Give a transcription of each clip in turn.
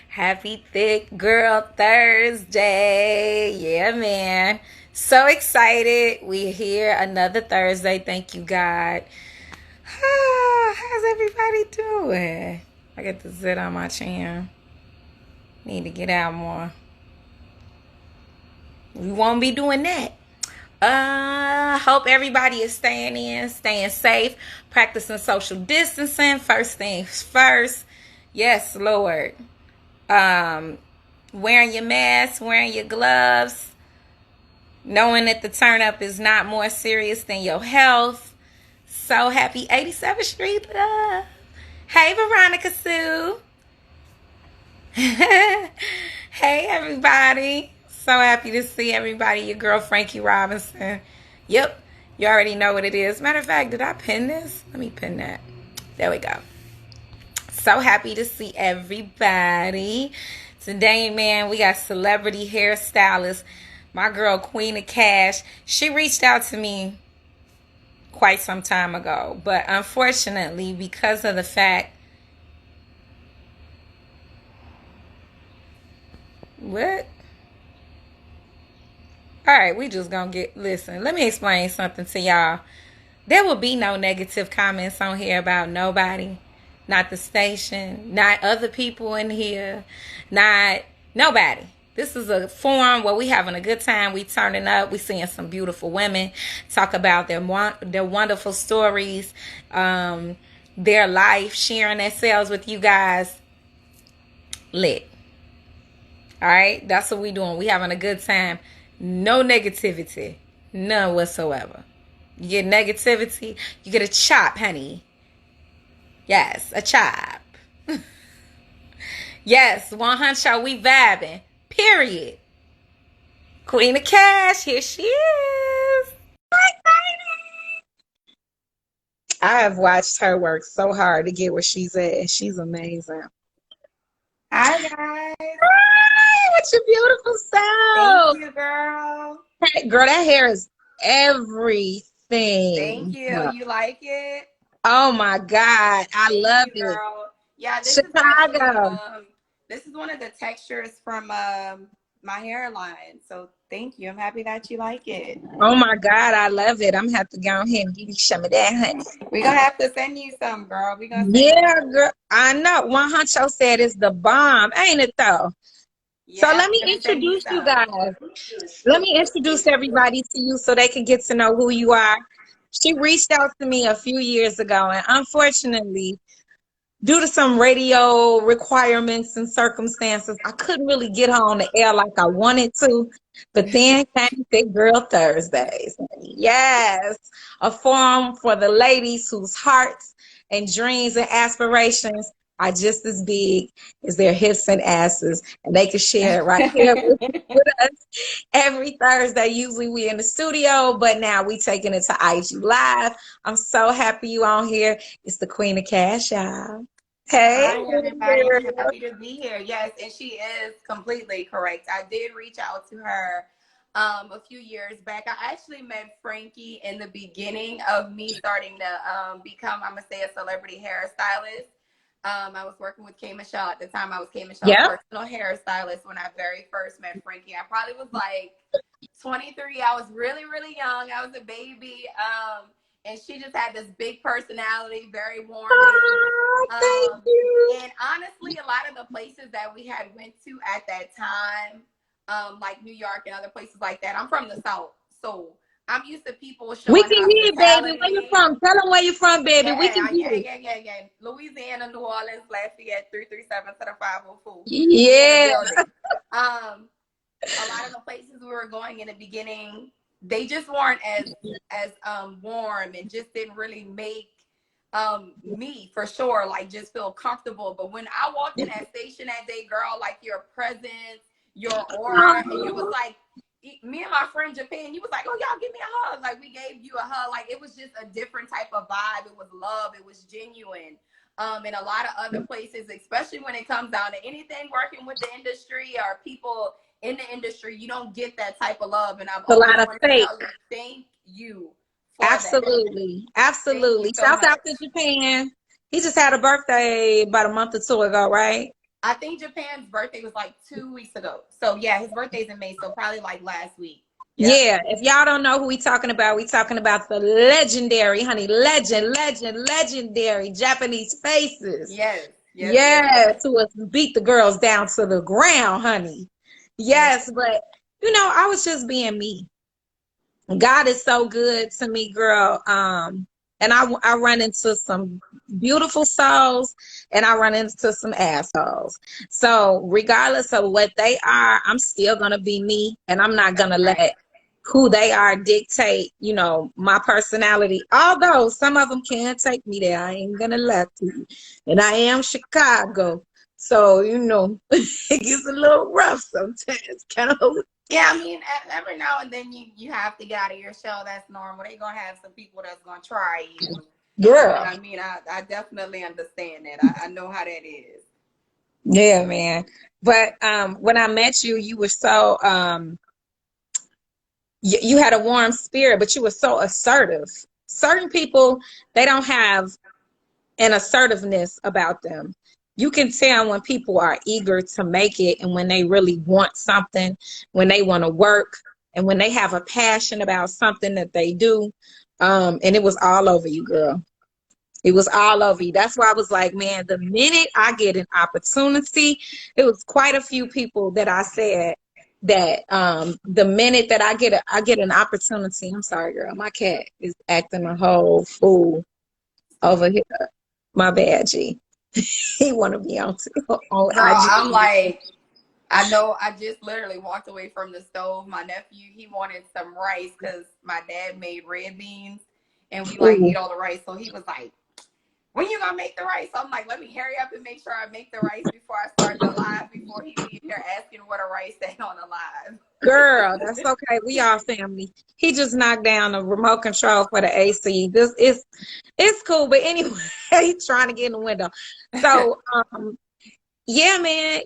Happy Thick Girl Thursday. Yeah, man. So excited. We're here another Thursday. Thank you, God. How's everybody doing? I get to sit on my chin. Need to get out more. We won't be doing that. Hope everybody is staying in, staying safe, practicing social distancing. First things first. Yes, Lord. Um, Wearing your mask, wearing your gloves, knowing that the turn up is not more serious than your health. So happy 87th Street love. Hey, Veronica Sue. Hey, everybody. So happy to see everybody. Your girl, Frankie Robinson. Yep, you already know what it is. Matter of fact, did I pin this? Let me pin that. There we go. So happy to see everybody. Today, man, we got celebrity hairstylist. My girl, Queen of Kash. She reached out to me quite some time ago. But unfortunately, because of the fact... What? Alright, we just gonna get... Listen, let me explain something to y'all. There will be no negative comments on here about nobody. Not the station, not other people in here, not nobody. This is a forum where we having a good time. We turning up. We seeing some beautiful women talk about their wonderful stories, their life, sharing themselves with you guys. Lit. All right, that's what we doing. We having a good time. No negativity, none whatsoever. You get negativity, you get a chop, honey. Yes, a chop. Yes, one huncho, we vibing. Period. Queen of Kash, here she is. I have watched her work so hard to get where she's at, and she's amazing. Hi guys. Hi, what's your beautiful Thank self? you, girl. Hey, girl, that hair is Thank everything. you. You like it? Oh my God, I Thank love you, it. girl. Yeah, this is actually Chicago. this is one of the textures from my hairline. So thank you. I'm happy that you like it. Oh my God, I love it. I'm gonna have to go ahead and give you some of that, honey. We're gonna have to send you some, girl. We're gonna send you Yeah, some. girl. I know. One Huncho said it's the bomb, ain't it though? So Yeah, let me we're gonna send you introduce you some. guys. Let me introduce everybody to you so they can get to know who you are. She reached out to me a few years ago, and unfortunately, due to some radio requirements and circumstances, I couldn't really get her on the air like I wanted to. But then came Thick Girl Thursdays. Yes, a forum for the ladies whose hearts and dreams and aspirations are just as big as their hips and asses, and they can share it right here with us every Thursday. Usually we in the studio, but now we taking it to IG Live. I'm so happy you on here. It's the Queen of Cash, y'all. Hey, Hi, everybody. Happy to be here. Yes, and she is completely correct. I did reach out to her a few years back. I actually met Frankie in the beginning of me starting to become, I'm going to say, a celebrity hairstylist. I was working with K Michelle at the time. I was K Michelle's yep. personal hairstylist when I very first met Frankie. I probably was like 23. I was really, really young. I was a baby. And she just had this big personality, very warming. Oh, thank Um, you. and honestly, a lot of the places that we had went to at that time, like New York and other places like that. I'm from the South, so I'm used to people We showing can hear you, baby. Where you hospitality. from? Tell them where you from, baby. We can Yeah, hear you. yeah. Louisiana, New Orleans, Lafayette, 337 to the 504. We in the Yeah. building. Um, a lot of the places we were going in the beginning, they just weren't as warm and just didn't really make me for sure like just feel comfortable. But when I walked in that station that day, girl, like your presence, your aura, and you was Oh, like, me and my friend Japan, you was like, oh, y'all give me a hug. Like we gave you a hug. Like it was just a different type of vibe. It was love. It was genuine. In a lot of other places, especially when it comes down to anything working with the industry or people in the industry, you don't get that type of love. And I've it's a always lot of wanted to fake. tell you, thank you for that. Absolutely. Thank you Absolutely. so Shouts much. out to Japan. He just had a birthday about a month or two ago, right? I think Japan's birthday was like 2 weeks ago. So yeah, his birthday's in May, so probably like last week. Yep. Yeah, if y'all don't know who we talking about the legendary, honey, legendary Japanese faces. Yes, yes, yes, Yes, yes. who was beat the girls down to the ground, honey. Yeah. Yes, but I was just being me. God is so good to me, girl. And I run into some beautiful souls and I run into some assholes. So regardless of what they are, I'm still gonna be me and I'm not That's gonna right. let who they are dictate, my personality. Although some of them can take me there, I ain't gonna lie to you. And I am Chicago. So, it gets a little rough sometimes, kind of. Yeah, I mean, every now and then you have to get out of your shell. That's normal. They're gonna have some people that's gonna try you. And Girl. I mean, I definitely understand that. I know how that is. Yeah, man. But when I met you, you were so you had a warm spirit, but you were so assertive. Certain people, they don't have an assertiveness about them. You can tell when people are eager to make it and when they really want something, when they want to work, and when they have a passion about something that they do. And it was all over you, girl. It was all over you. That's why I was like, man, the minute I get an opportunity, it was quite a few people that I said that the minute that I get an opportunity. I'm sorry, girl. My cat is acting a whole fool over here. My bad, G. He want to be on Girl, I'm IG. like, I know I just literally walked away from the stove. My nephew, he wanted some rice because my dad made red beans and we like Ooh, eat all the rice. So he was like, when you gonna make the rice? So I'm like, let me hurry up and make sure I make the rice before I start the live, before he be in here asking what a rice ain't on the live. girl, that's okay. We all family. He just knocked down the remote control for the AC. This is it's cool, but anyway, he's trying to get in the window. So, yeah, man,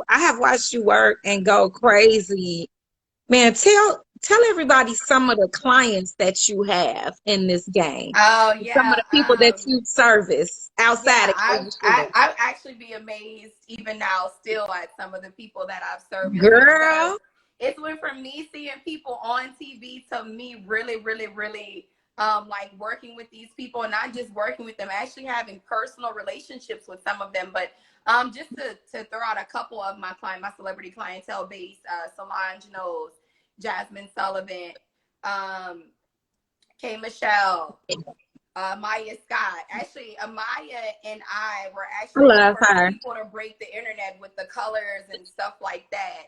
I have watched you work and go crazy. Man, tell everybody some of the clients that you have in this game. Oh Some of yeah. the people that you service Yeah, outside of I actually be amazed even now still at some of the people that I've serviced, because girl. it's went from me seeing people on TV to me really, really, really like working with these people, and not just working with them, actually having personal relationships with some of them. But just to throw out a couple of my celebrity clientele base, Solange Knowles, Jasmine Sullivan, um, K Michelle, Maya Scott. Actually, Amaya and I were I actually the love first her. people to break the internet with the colors and stuff like that.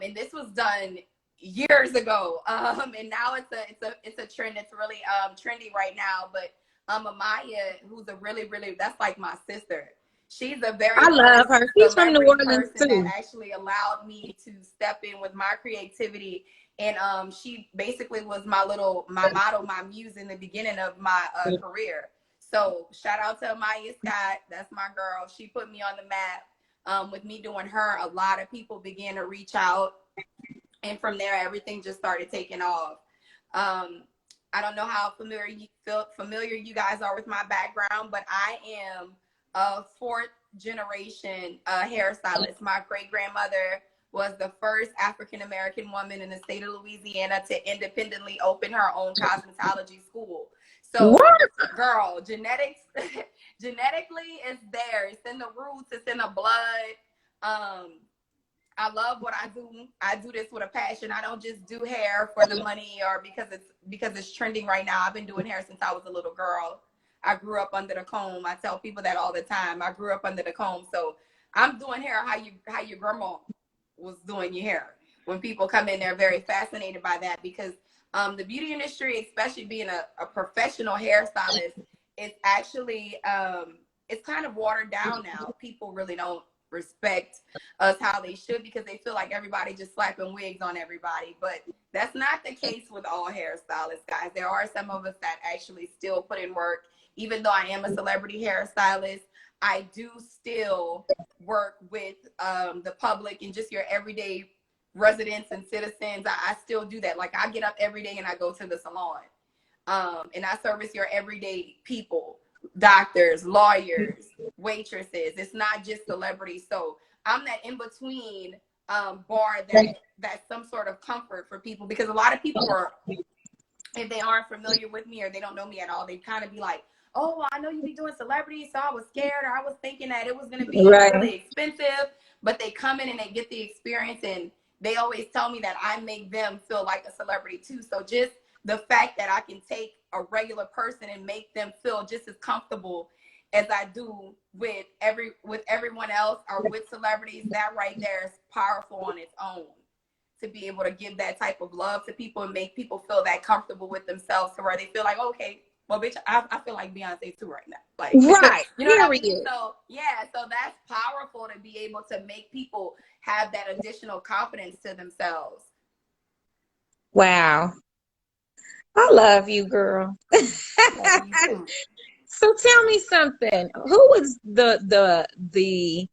And this was done years ago. And now it's a trend. It's really trendy right now. But Amaya, who's a really, really, that's like my sister. She's the I very love first her. She's from New celebrity Orleans person that too. actually allowed me to step in with my creativity, and she basically was my model, my muse in the beginning of my career. So shout out to Maya Scott, that's my girl. She put me on the map. With me doing her, a lot of people began to reach out, and from there everything just started taking off. um, I don't know how familiar you guys are with my background, but I am a fourth generation hairstylist. My great grandmother was the first African American woman in the state of Louisiana to independently open her own cosmetology school. So, What? girl, genetics, genetically, it's there. It's in the roots. It's in the blood. Um, I love what I do. I do this with a passion. I don't just do hair for the money or because it's trending right now. I've been doing hair since I was a little girl. I grew up under the comb. I tell people that all the time. I grew up under the comb. So I'm doing hair how your grandma was doing your hair. When people come in, they're very fascinated by that, because the beauty industry, especially being a professional hairstylist, it's actually it's kind of watered down now. People really don't respect us how they should, because they feel like everybody just slapping wigs on everybody. But that's not the case with all hairstylists, guys. There are some of us that actually still put in work. Even though I am a celebrity hairstylist, I do still work with the public and just your everyday residents and citizens. I still do that. Like, I get up every day and I go to the salon. And I service your everyday people doctors, lawyers, waitresses. It's not just celebrities. So I'm that in between bar that's some sort of comfort for people, because a lot of people are, if they aren't familiar with me or they don't know me at all, they kind of be like, oh, well, I know you be doing celebrities, so I was scared, or I was thinking that it was going to be Right. really expensive. But they come in and they get the experience, and they always tell me that I make them feel like a celebrity too. So just the fact that I can take a regular person and make them feel just as comfortable as I do with everyone else or with celebrities, that right there is powerful on its own, to be able to give that type of love to people and make people feel that comfortable with themselves, to where they feel like, okay, well, bitch, I feel like Beyonce too right now. Like, Right. you know what I mean? Period. So, yeah, so that's powerful, to be able to make people have that additional confidence to themselves. Wow. I love you, girl. Love you too. So tell me something. Who was the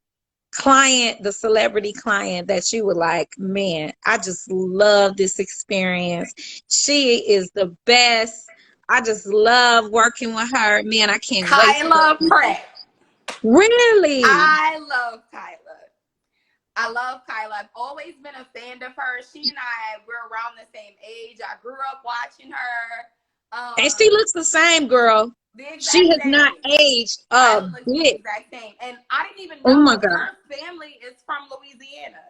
client, the celebrity client that you were like, man, I just love this experience. She is the best. I just love working with her. Man, I can't wait to work Kyla with you. Pratt. Really? I love Kyla. I love Kyla. I've always been a fan of her. She and we're around the same age. I grew up watching her. And she Um, looks the same, girl. the She exact has not same. aged a Kyla looks the bit. exact same. And I didn't even Oh my know God. her family is from Louisiana.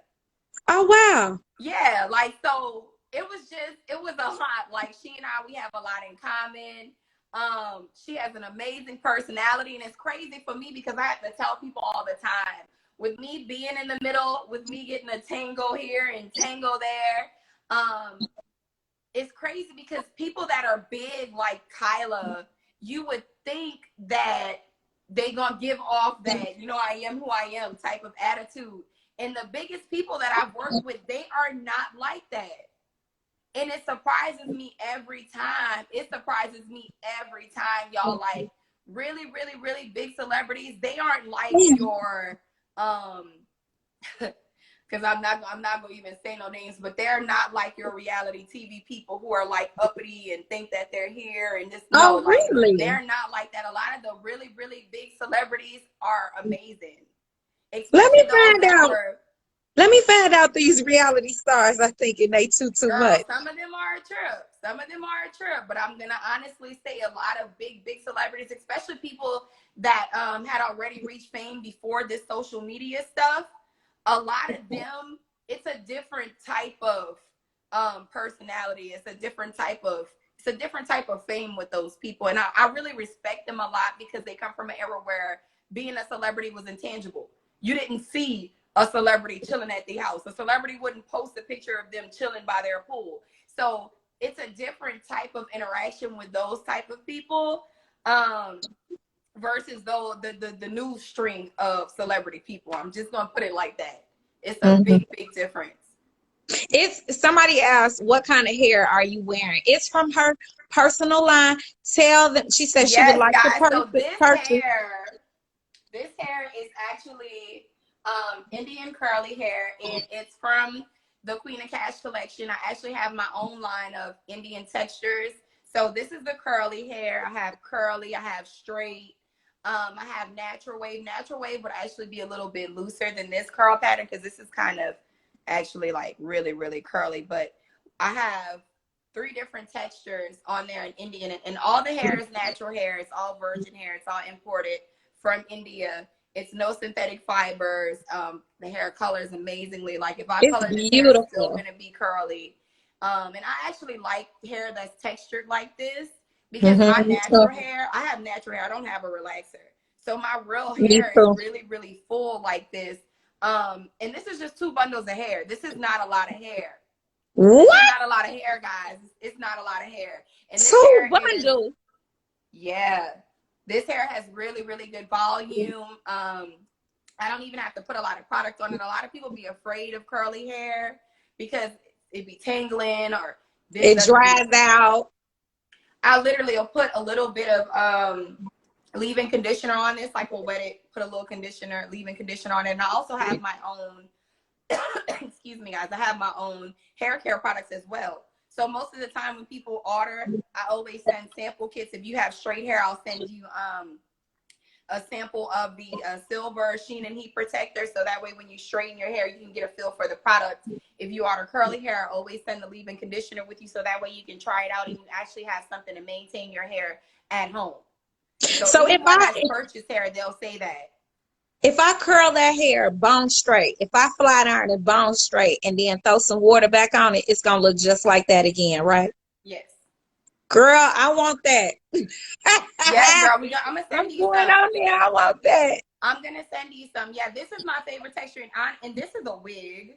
Oh wow. Yeah, like, so it was a lot. Like, she and we have a lot in common. She has an amazing personality, and it's crazy for me because I have to tell people all the time, with me being in the middle, with me getting a tango here and tango there, it's crazy because people that are big like Kyla, you would think that they gonna give off that, you know, I am who I am type of attitude. And the biggest people that I've worked with, they are not like that. And it surprises me every time. It surprises me every time, y'all. Like, really, really, really big celebrities, they aren't like your because I'm not gonna even say no names, but they're not like your reality TV people who are like uppity and think that they're here and just, no, Oh like, really? they're not like that. A lot of the really, really big celebrities are amazing, Let especially me those find that out. were, Let me find out these reality stars are thinking they too girl, much. some of them are a trip. Some of them are a trip, but I'm gonna honestly say a lot of big, big celebrities, especially people that had already reached fame before this social media stuff, a lot of them, it's a different type of personality. It's a different type of fame with those people. And I really respect them a lot because they come from an era where being a celebrity was intangible. You didn't see a celebrity chilling at the house. A celebrity wouldn't post a picture of them chilling by their pool. So it's a different type of interaction with those type of people. Versus though the new string of celebrity people. I'm just gonna put it like that. It's a Mhm. big, big difference. It's somebody asked, what kind of hair are you wearing? It's from her personal line. Tell them. She said she would Yes, like to guys. So purchase. this hair is actually Indian curly hair, and it's from the Queen of Kash collection. I actually have my own line of Indian textures. So this is the curly hair. I have curly, I have straight, I have natural wave. Natural wave would actually be a little bit looser than this curl pattern because this is kind of actually like really, really curly. But I have three different textures on there in Indian, and all the hair is natural hair. It's all virgin hair. It's all imported from India. It's no synthetic fibers. The hair colors amazingly. Like, if I It's color this hair, it's still beautiful. gonna be curly. And I actually like hair that's textured like this because Hmm. my Me too. natural hair, I have natural hair. I don't have a relaxer. So my real Me hair is too. really, really full like this. And this is just 2 bundles of hair. This is not a lot of hair. This is What? not a lot of hair, guys. It's not a lot of hair. And this Two hair is, bundles. yeah, this hair has really, really good volume. I don't even have to put a lot of product on it. A lot of people be afraid of curly hair because it be tangling or this It doesn't do. dries out. I literally will put a little bit of leave-in conditioner on this. Like, we'll wet it, put a little conditioner, leave-in conditioner on it. And I also have my own, excuse me, guys, I have my own hair care products as well. So most of the time when people order, I always send sample kits. If you have straight hair, I'll send you a sample of the silver sheen and heat protector, so that way when you straighten your hair, you can get a feel for the product. If you order curly hair, always send the leave-in conditioner with you, so that way you can try it out and you actually have something to maintain your hair at home. So So anyone that's purchased hair, they'll say that. if I curl that hair bone straight, if I flat iron it bone straight and then throw some water back on it, it's gonna look just like that again, right? Yes. Girl, I want that. Yes, girl. I'm gonna I'm send you going some. on there. I want that. I'm gonna send you some. Yeah, this is my favorite texture, and this is a wig.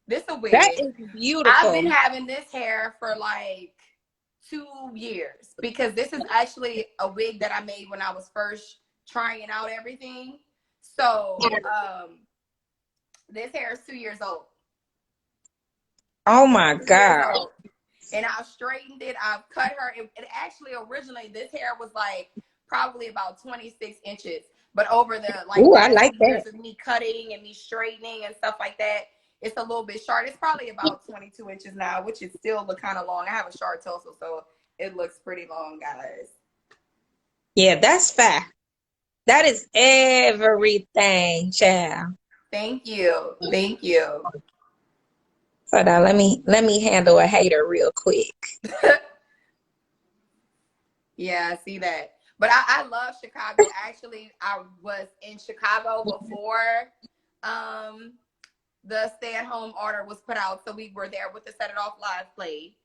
This is a That wig. is I've been beautiful. having this hair for like 2 years because this is actually a wig that I made when I was first trying out everything. So this hair is 2 years old. Oh my 2 years God. old. And I've straightened it. I've cut her. It actually originally this hair was like probably about 26 inches. But over the Ooh, I last like few that. years of me cutting and me straightening and stuff like that, it's a little bit short. It's probably about 22 inches now, which is still look kind of long. I have a short torso, so it looks pretty long, guys. Yeah, that's fact. That is everything, child. Thank you. Thank you. So now let me handle a hater real quick. Yeah, I see that. But I love Chicago. Actually, I was in Chicago before the stay-at-home order was put out. So we were there with the Set It Off Live play.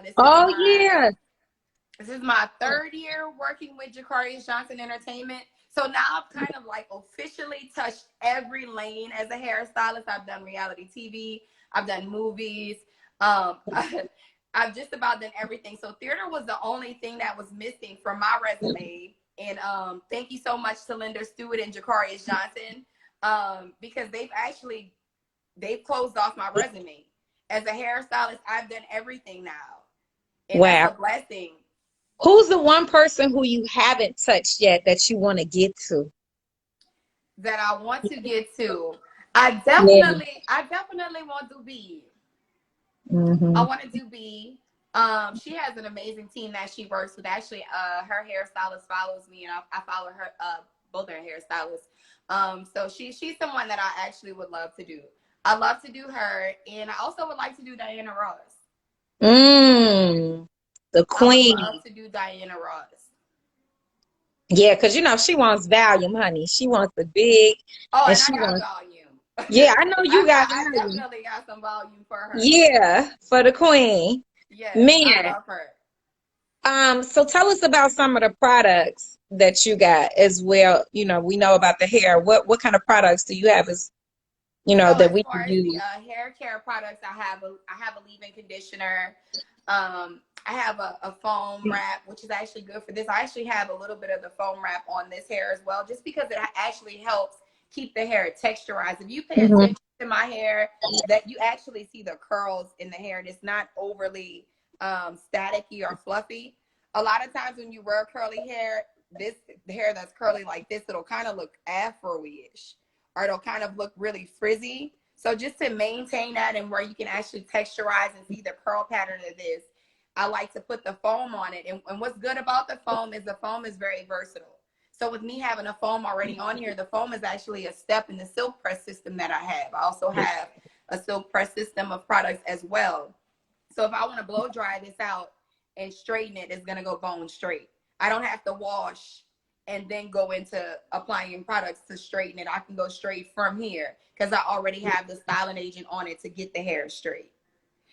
This is Oh my yeah. this is my third year working with Jacarius Johnson Entertainment. So now I've kind of like officially touched every lane as a hairstylist. I've done reality TV. I've done movies. I've just about done everything. So theater was the only thing that was missing from my resume. And thank you so much to Linda Stewart and Jacarius Johnson because they've closed off my resume. As a hairstylist, I've done everything now. And that's Wow. a blessing. Who's the one person who you haven't touched yet that you want to get to? That I want to get to. Yeah. I definitely want to be. I Hmm. want to do B. She has an amazing team that she works with. Actually, her hairstylist follows me, and I follow her. Both her hairstylists. So she's someone that I actually would love to do. I love to do her, and I also would like to do Diana Ross. Mm, the I would queen. love to do Diana Ross. Yeah, because she wants volume, honey. She wants the big, Oh, and and I she got wants. volume. Yeah, I know you got I volume. definitely got some volume for her. Yeah, for the queen. Yes, I Man, love her. so tell us about some of the products that you got as well. We know about the hair. What kind of products do you have So that as we far can as the use? hair care products, I have a leave-in conditioner. I have a foam wrap, which is actually good for this. I actually have a little bit of the foam wrap on this hair as well, just because it actually helps keep the hair texturized. If you pay Hmm. attention to my hair, that you actually see the curls in the hair, and it's not overly staticky or fluffy. A lot of times when you wear curly hair, the hair that's curly like this, it'll kind of look afro-ish, or it'll kind of look really frizzy. So just to maintain that and where you can actually texturize and see the curl pattern of this, I like to put the foam on it. And what's good about the foam is very versatile. So with me having a foam already on here, the foam is actually a step in the silk press system that I have. I also have a silk press system of products as well. So if I want to blow dry this out and straighten it, it's going to go bone straight. I don't have to wash and then go into applying products to straighten it. I can go straight from here because I already have the styling agent on it to get the hair straight.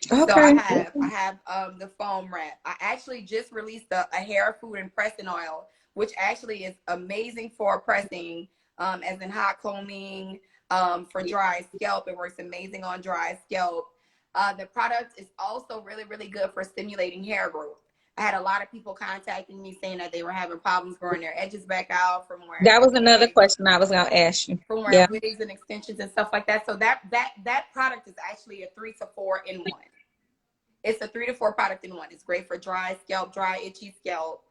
So Okay. I have the foam wrap. I actually just released a hair food and pressing oil, which actually is amazing for pressing, as in hot combing, for dry scalp. It works amazing on dry scalp. The product is also really, really good for stimulating hair growth. I had a lot of people contacting me saying that they were having problems growing their edges back out from That wearing was another wigs, question I was gonna ask you. Yeah. and extensions and stuff like that. So that product is actually a 3 to 4 in one. It's a 3 to 4 product in one. It's great for dry scalp, dry, itchy scalp.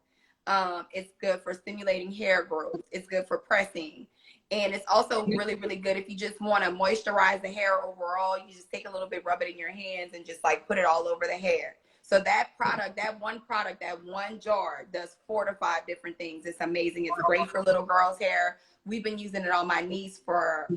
It's good for stimulating hair growth. It's good for pressing. And it's also really, really good if you just want to moisturize the hair overall. You just take a little bit, rub it in your hands, and just like put it all over the hair. So that product, that one jar does 4 to 5 different things. It's amazing. It's great for little girls' hair. We've been using it on my niece for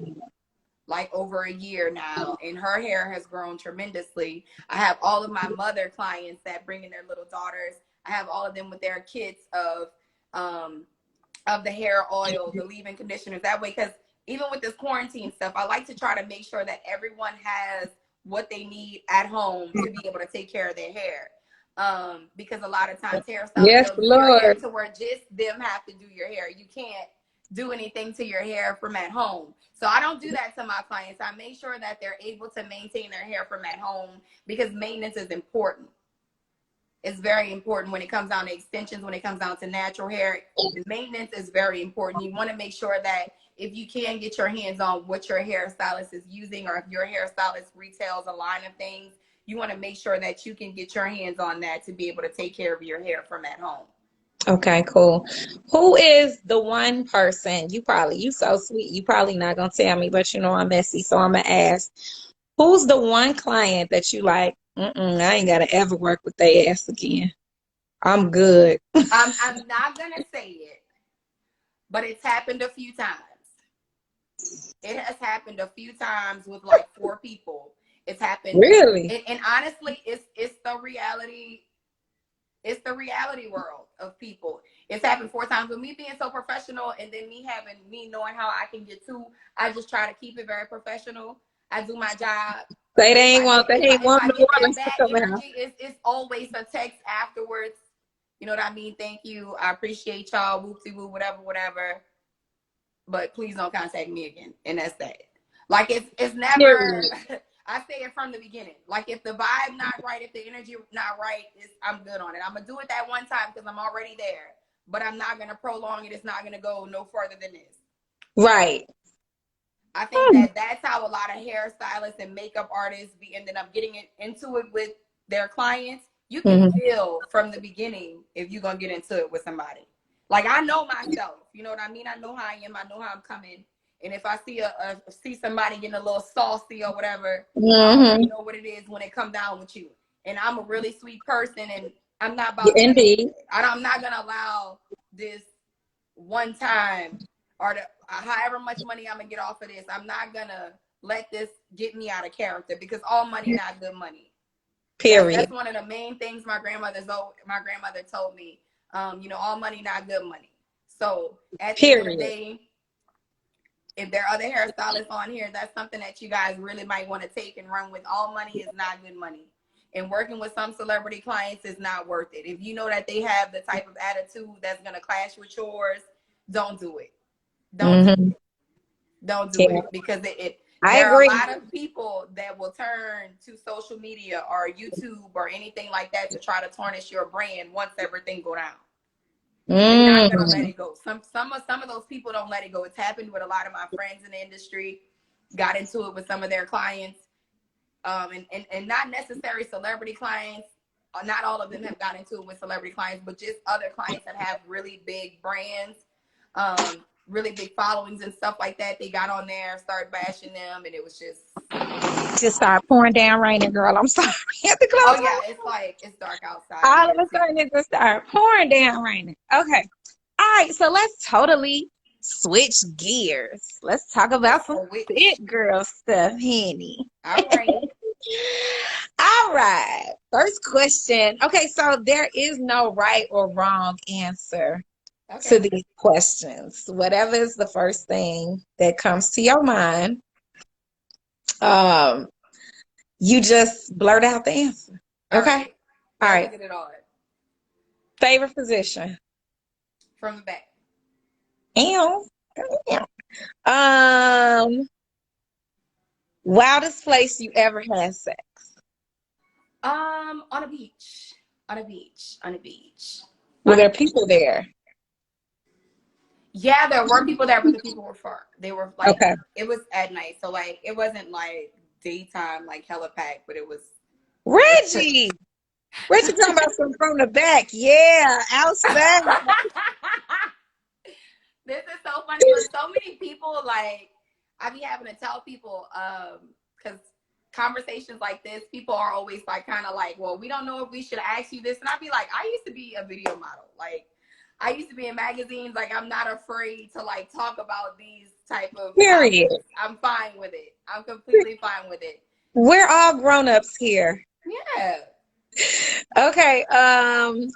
like over a year now, and her hair has grown tremendously. I have all of my mother clients that bring in their little daughters. I have all of them with their kits of the hair oil, the leave-in conditioners. That way, because even with this quarantine stuff, I like to try to make sure that everyone has what they need at home to be able to take care of their hair. Because a lot of times hairstylists, Yes, they'll do your hair Lord. to where just them have to do your hair. You can't do anything to your hair from at home. So I don't do that to my clients. I make sure that they're able to maintain their hair from at home, because maintenance is important. It's very important when it comes down to extensions, when it comes down to natural hair. Maintenance is very important. You want to make sure that if you can get your hands on what your hairstylist is using, or if your hairstylist retails a line of things, you want to make sure that you can get your hands on that to be able to take care of your hair from at home. Okay, cool. Who is the one person, you so sweet, you probably not gonna tell me, but you know I'm messy, so I'm gonna ask. Who's the one client that you like, I ain't gotta ever work with their ass again. I'm good. I'm not gonna say it, but it's happened a few times. It has happened a few times with like 4 people. It's happened, Really? and honestly, it's the reality. It's the reality world of people. It's happened 4 times with me being so professional, and then me knowing how I can get to. I just try to keep it very professional. I do my job. They If ain't I want get they if I ain't if want I no get water that to bad come out. energy, it's always a text afterwards. You know what I mean? Thank you. I appreciate y'all. Whoopsie whoop, whatever, whatever. But please don't contact me again. And that's that. Like it's never. Period. I say it from the beginning. Like if the vibe not right, if the energy not right, I'm good on it. I'm gonna do it that one time because I'm already there. But I'm not gonna prolong it. It's not gonna go no further than this. Right. I think Hmm. that that's how a lot of hairstylists and makeup artists be ending up getting into it with their clients. You can Mhm. feel from the beginning if you're gonna get into it with somebody. Like I know myself, you know what I mean? I know how I am, I know how I'm coming. And if I see somebody getting a little saucy or whatever, I already Mhm. know what it is when it come down with you. And I'm a really sweet person, and I'm not Yeah, about to indeed. I'm not gonna allow this one time, or however much money I'm gonna get off of this. I'm not gonna let this get me out of character, because all money not good money. That's Period. one of the main things my grandmother told me. All money not good money. So at the end of the Period. day, if there are other hairstylists on here, that's something that you guys really might want to take and run with. All money is not good money. And working with some celebrity clients is not worth it. If you know that they have the type of attitude that's going to clash with yours, don't do it. Don't do Mhm. it. Don't do Yeah, it, because I there are a agree. lot of people that will turn to social media or YouTube or anything like that to try to tarnish your brand once everything go down. They're not gonna let Mm. it go. Some of those people don't let it go. It's happened with a lot of my friends in the industry. Got into it with some of their clients, and not necessary celebrity clients. Not all of them have got into it with celebrity clients, but just other clients that have really big brands, really big followings and stuff like that. They got on there, started bashing them, and it was just. Just start pouring down raining, girl. I'm sorry. I have to Oh close my yeah, window. it's like it's dark outside All of here a too. sudden it just started pouring down raining. Okay. All right, so let's totally switch gears. Let's talk about some Switch. fit girl stuff, Henny. All righty. All right. First question. Okay, so there is no right or wrong answer to Okay. these questions. Whatever is the first thing that comes to your mind, um, you just blurt out the answer. All Okay? right. All Let's right. get it on Favorite position. from the back. Ew. Ew. Um, Wildest place you ever had sex. On a beach. On a beach. On a beach. Were On a there beach. people there? Yeah, there were people there, but the people were far. They were like, Okay. it was at night. So like it wasn't like daytime, like hella packed, but it was Reggie. Reggie talking about some from the back. Yeah, outside. This is so funny. Look, so many people, like I be having to tell people, because conversations like this, people are always like kind of like, well, we don't know if we should ask you this. And I'd be like, I used to be a video model. Like, I used to be in magazines. Like, I'm not afraid to like talk about these type of Period. topics. I'm fine with it. I'm completely fine with it. We're all grown-ups here. Yeah. Okay,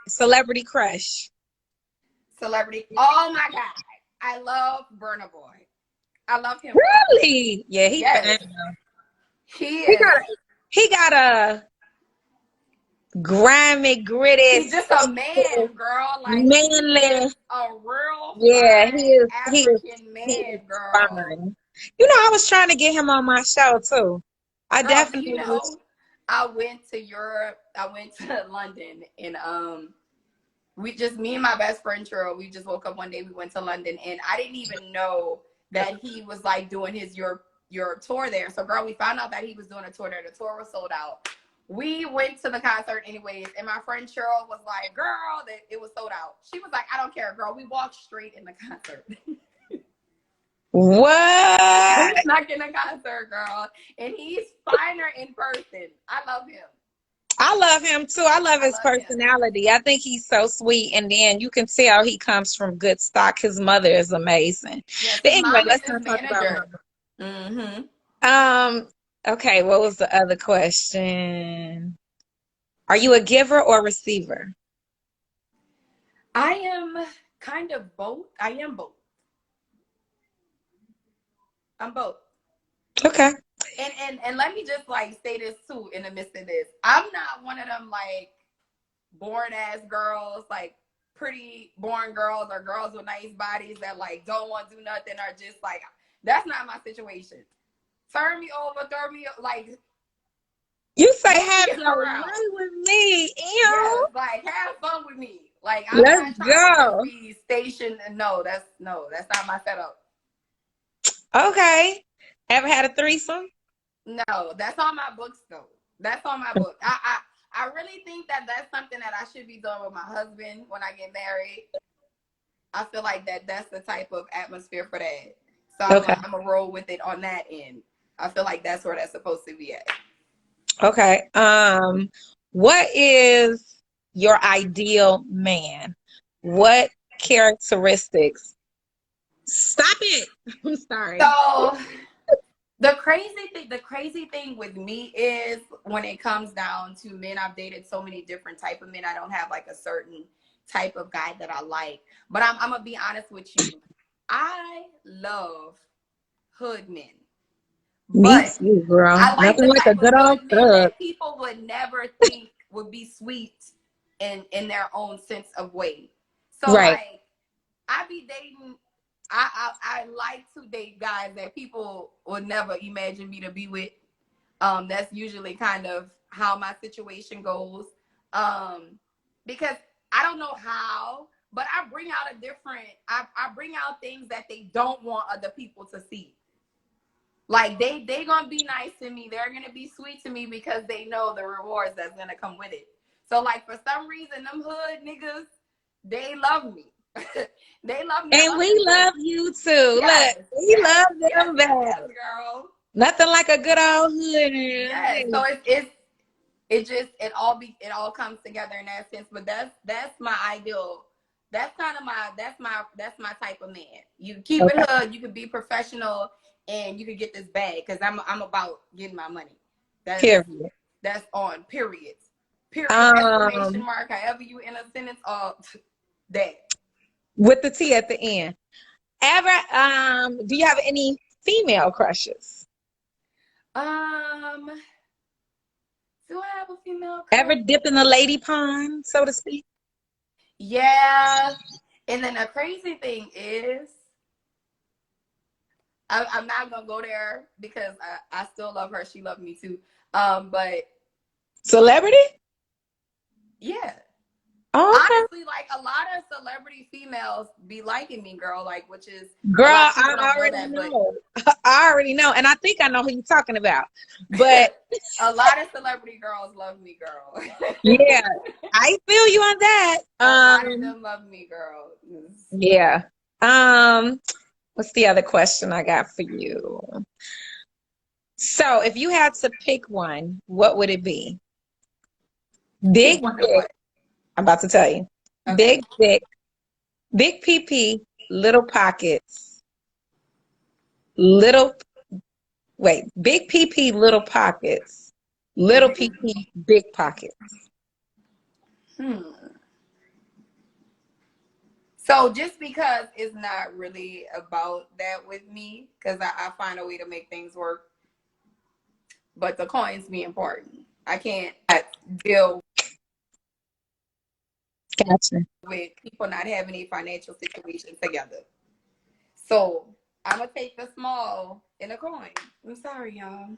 celebrity crush. Celebrity. Oh my God. I love Burna Boy. I love him. Really? Yeah, he Yes. fine. He He is. got a grimy, gritty, He's just a man, girl. Like, he manly. is a real Yeah, fine he is African man, girl. fine. You know, I was trying to get him on my show too. I Girl, do you definitely was. know I went to Europe, I went to London, and we just, me and my best friend Cheryl, we just woke up one day, we went to London, and I didn't even know that he was like doing his Europe tour there. So girl, we found out that he was doing a tour there. The tour was sold out. We went to the concert anyways, and my friend Cheryl was like, girl, that it was sold out. She was like, I don't care, girl. We walked straight in the concert. We What? snuck in the concert, girl. And he's finer in person. I love him. I love him too. I love I his love him. personality. I think he's so sweet. And then you can tell he comes from good stock. His mother is amazing. Yes, But his anyway, mom is let's his not talk about manager. mama. Mm-hmm. Okay, what was the other question? Are you a giver or receiver? I am kind of both. I am both. I'm both. Okay. And let me just like say this too in the midst of this. I'm not one of them like boring ass girls, like pretty boring girls or girls with nice bodies that like don't want to do nothing or just like, that's not my situation. Turn me over, throw me like, You say move have me your around. way with me. Yes, Ew. like have fun with me. Like I'm Let's not trying to just go. be stationed. No, that's not my setup. Okay. Ever had a threesome? No, that's on my books though. That's on my book. I really think that that's something that I should be doing with my husband when I get married. I feel like that's the type of atmosphere for that. So Okay. I'm a roll with it on that end. I feel like that's where that's supposed to be at. Okay. What is your ideal man? What characteristics? Stop it. I'm sorry. So the crazy thing with me is when it comes down to men, I've dated so many different type of men. I don't have like a certain type of guy that I like. But I'm gonna be honest with you. I love hood men. Me But too, girl. I like Nothing the like a type of good old hood men thug. that people would never think would be sweet in their own sense of way. So Right. like I be dating I like to date guys that people would never imagine me to be with. That's usually kind of how my situation goes. Because I don't know how, but I bring out a different I bring out things that they don't want other people to see. Like they gonna be nice to me. They're gonna be sweet to me because they know the rewards that's gonna come with it. So like for some reason, them hood niggas, they love me. They love me. I And love we them too. love you too. Yes, Look, we yes, love yes, them yes, back. yes, girl. Nothing like a good old hood. Yes. So it all comes together in that sense. But that's my ideal. That's kind of that's my type of man. You keep Okay. it hood. You can be professional, and you can get this bag because I'm about getting my money. Period. That's on periods. Period. Exclamation Um, mark. However you in a sentence. That. with the T at the end. Do you have any female crushes? Um. Do I have a female Ever crush? dip in the lady pond, so to speak? Yeah. And then the crazy thing is, I'm not gonna go there because I still love her. She loved me too. But Celebrity? yeah. Oh, okay. Honestly, like a lot of celebrity females be liking me, girl. Like, which is Girl, a lot of people I don't know already that, but know. I already know. And I think I know who you're talking about. But a lot of celebrity girls love me, girl. yeah, I feel you on that. A lot of them love me, girl. Yeah. What's the other question I got for you? So if you had to pick one, what would it be? Pick Big one of dick. what? I'm about to tell you. Okay. Big dick, big PP, little pockets, little, wait, big PP, little pockets, little Hmm. PP, big pockets. Hmm. So just because it's not really about that with me, because I find a way to make things work, but the coins be important. I can't deal Gotcha. with people not having a financial situation together. So I'm gonna take the small in a coin. I'm sorry, y'all.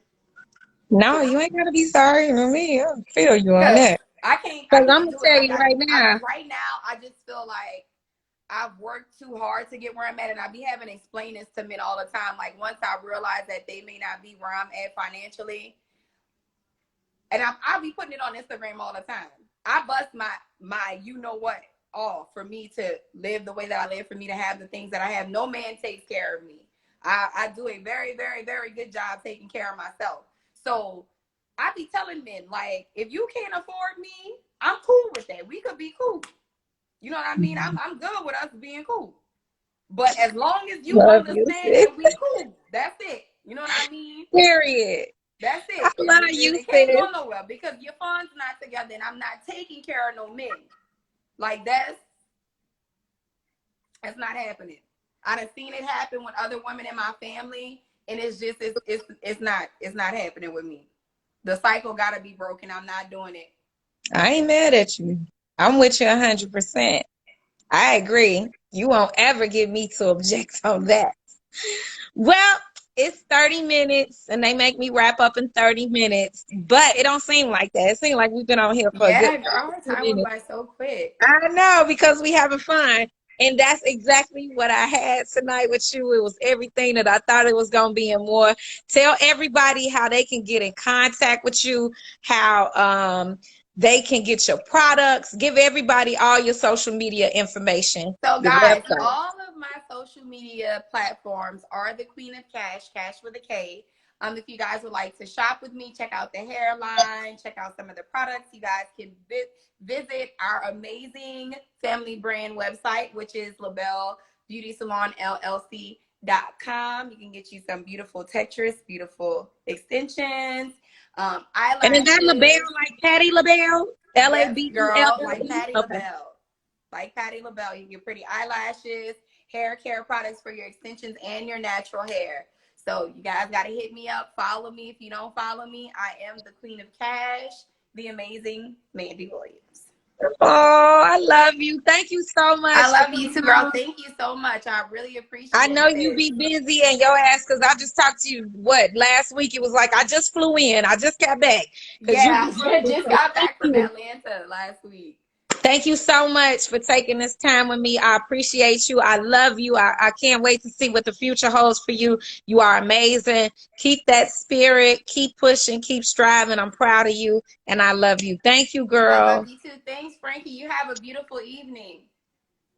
No, you ain't gotta be sorry for me. I feel you on Cause that. I Because I'm can't gonna do it. tell Like you right now. right now, I just feel like I've worked too hard to get where I'm at, and I be having to explain this to men all the time. Like once I realize that they may not be where I'm at financially, and I'll be putting it on Instagram all the time. I bust my you know what off for me to live the way that I live, for me to have the things that I have. No man takes care of me. I do a very, very, very good job taking care of myself. So I be telling men, like, if you can't afford me, I'm cool with that. We could be cool. You know what I mean? I'm good with us being cool. But as long as you Love you, understand sis. that we cool, that's it. You know what I mean? Period. That's I it. love you, It can't sis. go nowhere because your funds not together and I'm not taking care of no men. Like that's not happening. I done seen it happen with other women in my family, and it's not happening with me. The cycle gotta be broken. I'm not doing it. I ain't mad at you. I'm with you 100%. I agree. You won't ever get me to object on that. Well, it's 30 minutes and they make me wrap up in 30 minutes, but it don't seem like that. It seems like we've been on here for a good Yeah, girl, 30 time went minutes. by so quick. I know because we having fun. And that's exactly what I had tonight with you. It was everything that I thought it was going to be and more. Tell everybody how they can get in contact with you, how they can get your products. Give everybody all your social media information, So, your guys, website. all of my social media platforms are the Queen of Cash, Cash with a K. If you guys would like to shop with me, check out the hairline, check out some of the products. You guys can visit our amazing family brand website, which is LaBelle Beauty Salon LLC.com. You can get you some beautiful textures, beautiful extensions, And is that LaBelle eyelashes. like Patty LaBelle? Yes, girl, like LABELLE? Patty Okay. LaBelle. Like Patty LaBelle, you can get pretty eyelashes, hair care products for your extensions and your natural hair. So you guys got to hit me up. Follow me. If you don't follow me, I am the Queen of Cash, the amazing Mandy Williams. Oh, I love you. Thank you so I much for love you coming too, girl. on. Thank you so much. I really I know appreciate you this. be busy and your ass, because I just talked to you, what, last week? It was like, I just flew in. I just got back because you Yeah, be I working. just So got thank back from you. Atlanta last week. Thank you so much for taking this time with me. I appreciate you. I love you. I can't wait to see what the future holds for you. You are amazing. Keep that spirit. Keep pushing. Keep striving. I'm proud of you. And I love you. Thank you, I girl. love you too. Thanks, Frankie. You have a beautiful evening.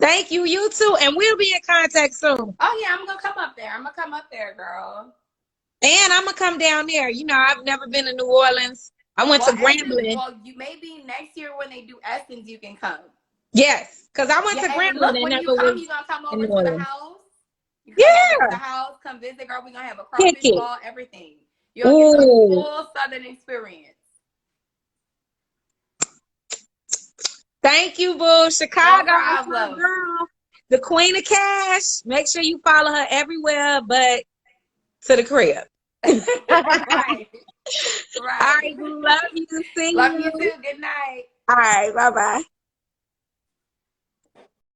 Thank you. You too. And we'll be in contact soon. Oh yeah, I'm gonna come up there. I'm gonna come up there, girl. And I'm going to come down there. You know, I've never been to New Orleans. I went Well, to Grambling. you maybe next year when they do Essence, you can come. Yes, because I went Yeah, to and Grambling look, and when you never come, was you're gonna come in over New to the Orleans. house. You come over to Yeah. the house, come visit, girl. We're gonna have a Pick crawfish it. ball, everything. You'll get the Ooh. full Southern experience. Thank you, Boo. No Chicago is my problem. girl. The Queen of Cash. Make sure you follow her everywhere but to the crib. All Right. Right. right. Love you. See Love you you. too. Good night. All right. Bye-bye.